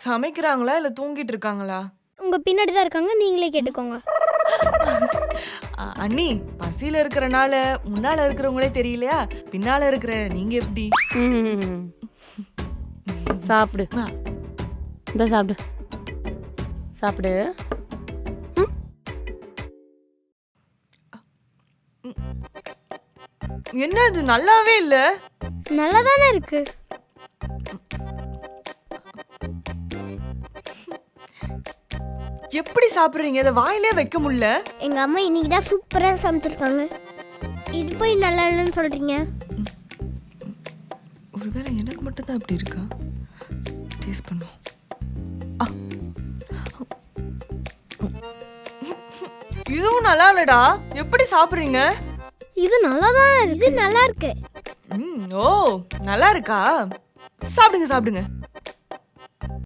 சமைக்கிறாங்களா இல்ல தூங்கிட்டு இருக்காங்களா? உங்க பின்னாடி தான் இருக்காங்க, நீங்களே கேட்டுக்கோங்க. அண்ணி, பசியில இருக்கறனால முன்னால இருக்கிறவங்களே தெரியலையா? பின்னால இருக்கிற நீங்க எப்படி? சாப்பிடு, ஆ, இந்த சாப்பிடு சாப்பிடு. என்ன இது நல்லாவே இல்ல. நல்லா தானே இருக்கு. எப்படி சாப்பிடுறீங்க? இதை வாயிலே வைக்க முடியல. எங்க அம்மா இன்னைக்கு தான் சூப்பரா சமைச்சிருக்காங்க. இது போய் நல்லா இல்லைன்னு சொல்றீங்க. ஒருவேளை எனக்கு மட்டும் தான் இப்படி இருக்கா? டேஸ்ட் பண்ணுவோம். இதுவும் நல்லா இல்லடா. எப்படி சாப்பிடுறீங்க? இது நல்லா தான் இருக்கு. இது நல்லா இருக்கு. ஓ, நல்லா இருக்கா? சாப்பிடுங்க சாப்பிடுங்க.